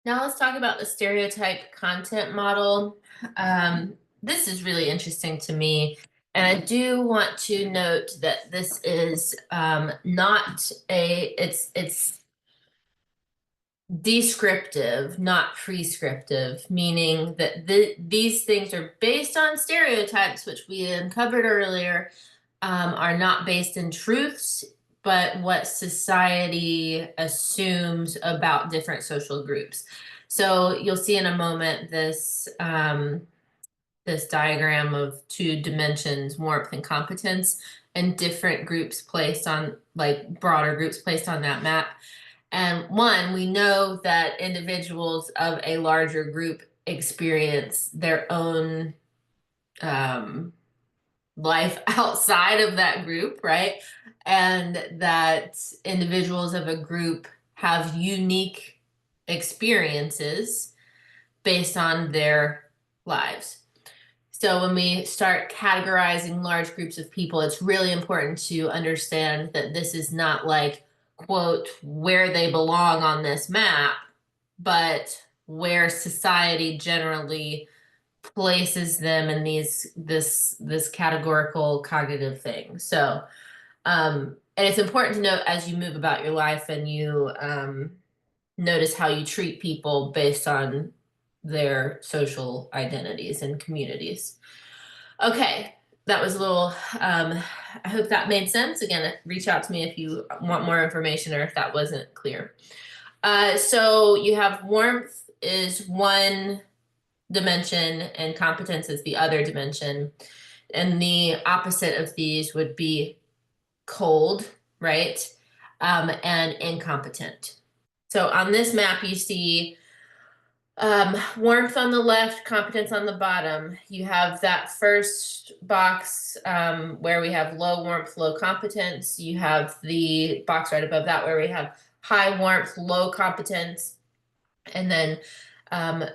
Now let's talk about the stereotype content model. This is really interesting to me. And I do want to note that this is not it's descriptive, not prescriptive, meaning that these things are based on stereotypes, which we uncovered earlier, are not based in truths, but what society assumes about different social groups. So you'll see in a moment this diagram of two dimensions, warmth and competence, and different groups placed on, like broader groups placed on that map. And one, we know that individuals of a larger group experience their own um, life outside of that group, right? And that individuals of a group have unique experiences based on their lives. So when we start categorizing large groups of people, it's really important to understand that this is not like, quote, where they belong on this map, but where society generally places them in this categorical cognitive thing. So and it's important to note as you move about your life and you notice how you treat people based on their social identities and communities. Okay, that was a little, I hope that made sense. Again, reach out to me if you want more information or if that wasn't clear. So you have warmth is one dimension and competence is the other dimension. And the opposite of these would be cold, right? And incompetent. So on this map, you see warmth on the left, competence on the bottom. You have that first box where we have low warmth, low competence. You have the box right above that where we have high warmth, low competence. And then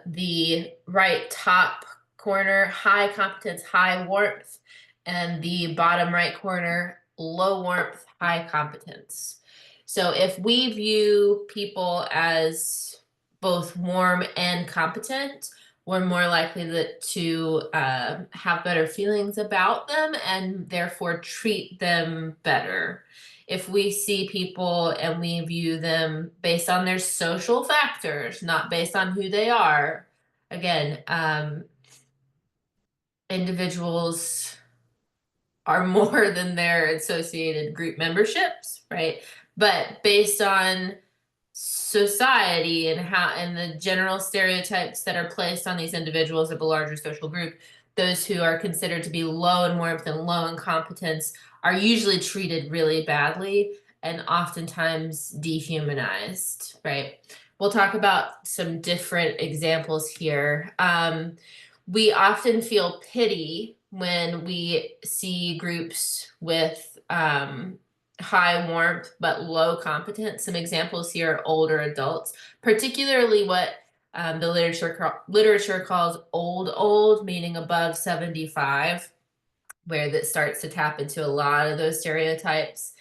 the right top corner, high competence, high warmth. And the bottom right corner, low warmth, high competence. So if we view people as both warm and competent, we're more likely to have better feelings about them and therefore treat them better. If we see people and we view them based on their social factors, not based on who they are, again, individuals are more than their associated group memberships, right? But based on society and how and the general stereotypes that are placed on these individuals of a larger social group, those who are considered to be low in warmth and low in competence are usually treated really badly and oftentimes dehumanized, right? We'll talk about some different examples here. We often feel pity when we see groups with high warmth but low competence. Some examples here are older adults, particularly what the literature calls old, meaning above 75, where that starts to tap into a lot of those stereotypes.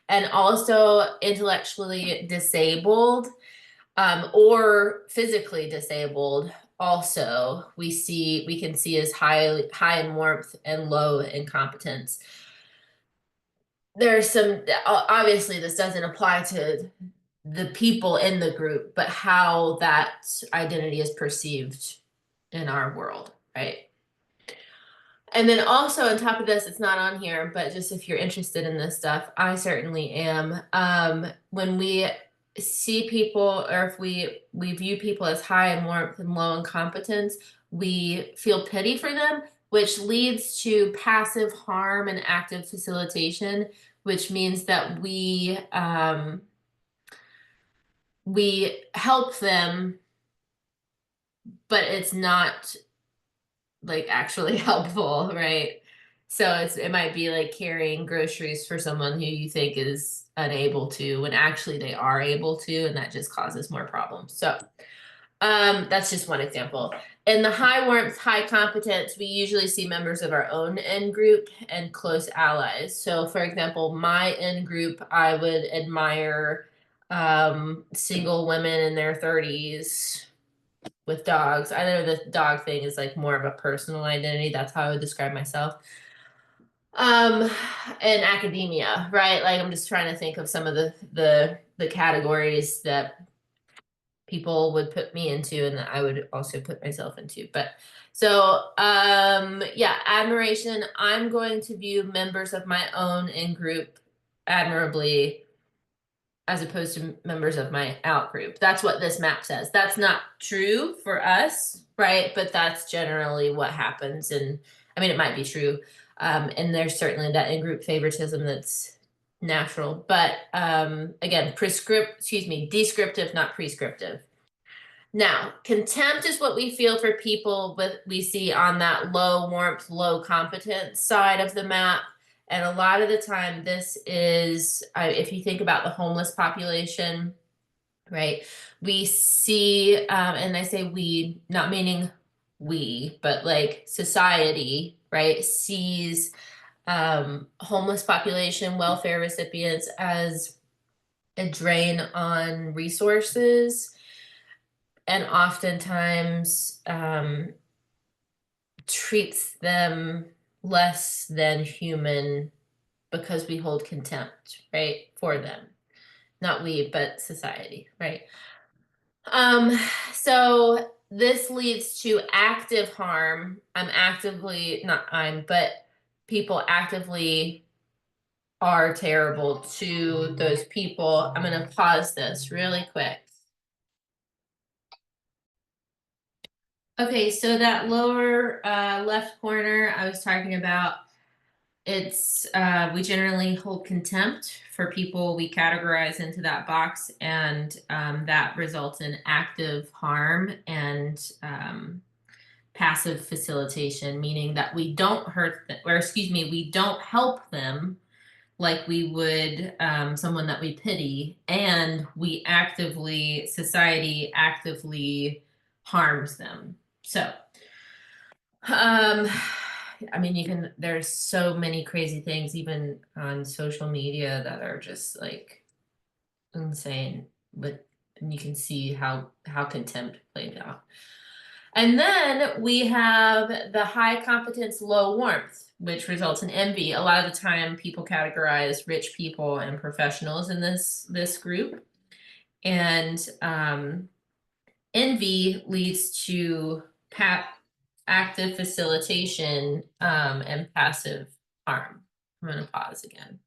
And also intellectually disabled or physically disabled. Also, we can see as high in warmth and low in competence. There's some obviously this doesn't apply to the people in the group, but how that identity is perceived in our world, right? And then also on top of this, it's not on here, but just if you're interested in this stuff, I certainly am. When we see people, or if we view people as high in warmth and low in competence, we feel pity for them, which leads to passive harm and active facilitation, which means that we help them, but it's not like actually helpful, right? So it might be like carrying groceries for someone who you think is unable to, when actually they are able to, and that just causes more problems. So that's just one example. In the high warmth, high competence, we usually see members of our own in group and close allies. So for example, my in group, I would admire single women in their 30s, with dogs. I know the dog thing is like more of a personal identity. That's how I would describe myself. Um, in academia, right? Like I'm just trying to think of some of the categories that people would put me into and that I would also put myself into. But so yeah, admiration. I'm going to view members of my own in group admirably as opposed to members of my out group. That's what this map says. That's not true for us, right? But that's generally what happens. And I mean, it might be true. And there's certainly that in group favoritism that's natural. But again, descriptive, not prescriptive. Now, contempt is what we feel for people we see on that low warmth, low competence side of the map. And a lot of the time, this is, if you think about the homeless population, right? We see, and I say we, not meaning we, but like society, right, sees homeless population, welfare recipients as a drain on resources and oftentimes treats them less than human because we hold contempt, right, for them. Not we, but society, right? Um, so this leads to active harm. But people actively are terrible to those people. I'm going to pause this really quick. Okay, so that lower left corner I was talking about, it's we generally hold contempt for people we categorize into that box, and that results in active harm and passive facilitation, meaning that we don't hurt them, or excuse me, we don't help them like we would someone that we pity, and society actively harms them. So, I mean, there's so many crazy things, even on social media, that are just like insane, but you can see how contempt played out. And then we have the high competence, low warmth, which results in envy. A lot of the time, people categorize rich people and professionals in this group, and envy leads to active facilitation and passive harm. I'm going to pause again.